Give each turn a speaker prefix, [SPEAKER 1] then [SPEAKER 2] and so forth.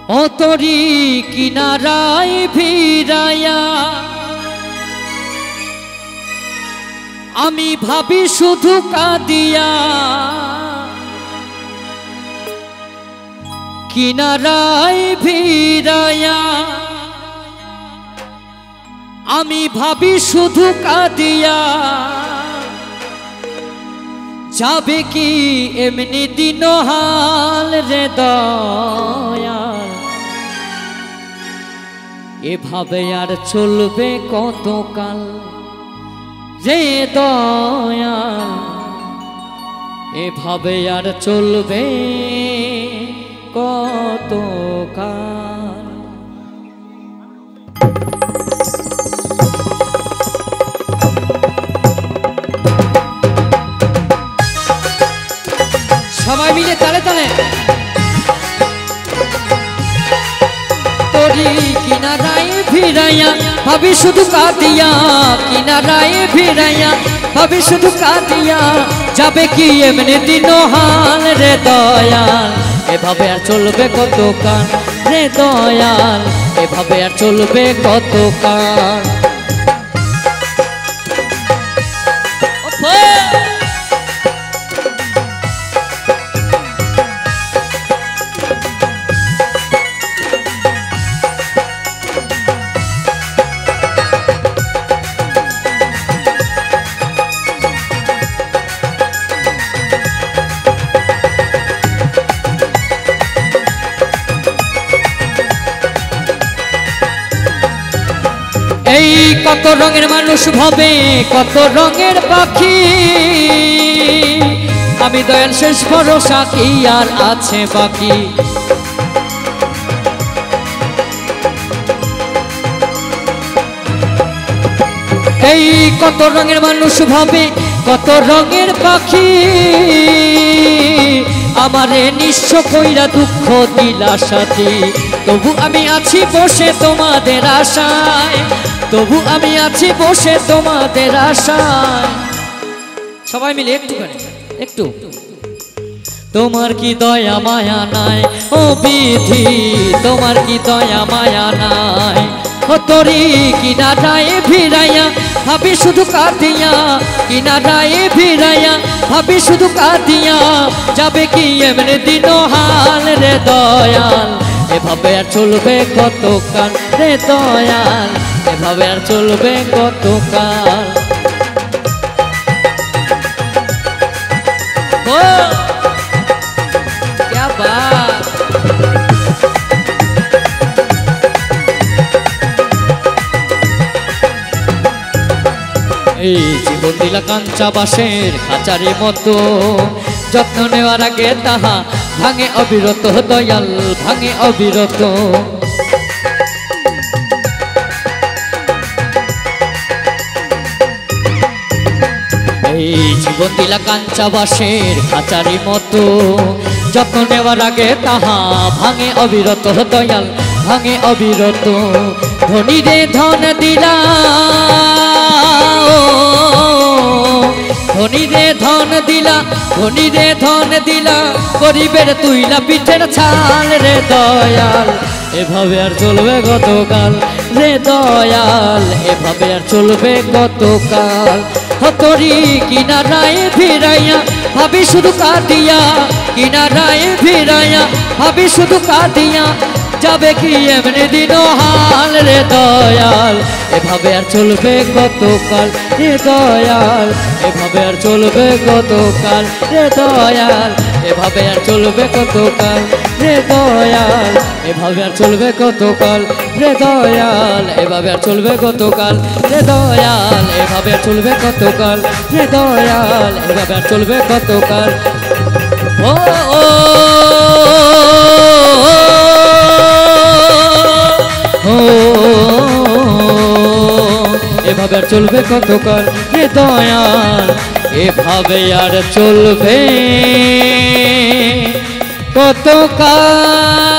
[SPEAKER 1] অতরি কিনারায় ভিড়াইয়া আমি ভাবি শুধু কাঁদিয়া কিনারায় ভিড়াইয়া আমি ভাবি শুধু কাঁদিয়া যাবে কি এমনি দিন হাল রে দয়াল এভাবে আর চলবে কতকাল রে দয়াল এভাবে আর চলবে কতকাল। সবাই মিলে তালে তালে তোরি কিনারায় ভিড়াইয়া ভাবি শুধু কাঁদিয়া কিনারায় ভিড়াইয়া ভাবি শুধু কাঁদিয়া যাবে কি এমনি দিন হাল রে দয়াল এভাবে আর চলবে কতকাল রে দয়াল এভাবে আর চলবে কতকাল। এই কত রঙের মানুষ ভাবে কত রঙের পাখি আমি দয়াল শেষ ভরসা কি আর আছে বাকি। এই কত রঙের মানুষ ভাবে কত রঙের পাখি আমারে নিঃস্ব কইরা দুঃখ দিলা সাথী তবু আমি আছি বসে তোমাদের আশায় তবু আমি আছি বসে তোমাদের আশায়। সবাই মিলে একটু করে একটু তোমার কি দয়া মায়া নাই ও বিধি তোমার কি দয়া মায়া নাই ও তোরি কিনারায় ভিড়াইয়া ভাবি শুধু কাঁদিয়া কিনারায় ভিড়াইয়া ভাবি শুধু কাঁদিয়া যাবে কি এমনি দিন হাল রে দয়াল এভাবে আর চলবে কতকাল রে দয়াল এভাবে আর চলবে কতকাল। ও क्या बात এই জীবন দিলা কাঞ্চা বাঁশের খাঁচারি মতো যত্ন নেওয়ার আগে তাহা ভাঙে অবিরত দয়াল ভাঙে অবিরত। এই জীবন দিলা কাঞ্চা বাঁশের খাঁচারি মতো যত্ন নেওয়ার আগে তাহা ভাঙে অবিরত দয়াল ভাঙে অবিরত। ধনী রে ধন দিলা ধনী রে ধন দিলা ধনী রে ধন দিলা গরিবের তুইলা পিঠের ছাল রে দয়াল এভাবে আর চলবে কতকাল রে দয়াল এভাবে আর চলবে কতকাল। তোরি কিনারায় ভিড়াইয়া ভাবি শুধু কাঁদিয়া কিনারায় ভিড়াইয়া ভাবি শুধু কাঁদিয়া যাবে কি এমনি দিন হাল রে দয়াল এভাবে আর চলবে কতকাল রে দয়াল এভাবে আর চলবে কতকাল রে দয়াল এভাবে আর চলবে কতকাল রে দয়াল এভাবে আর চলবে কতকাল রে দয়াল এভাবে আর চলবে কতকাল রে দয়াল এভাবে আর চলবে কতকাল রে দয়াল এভাবে আর চলবে কতকাল। ও এভাবে আর চলবে কতকাল রে দয়াল এভাবে আর চলবে কতকাল।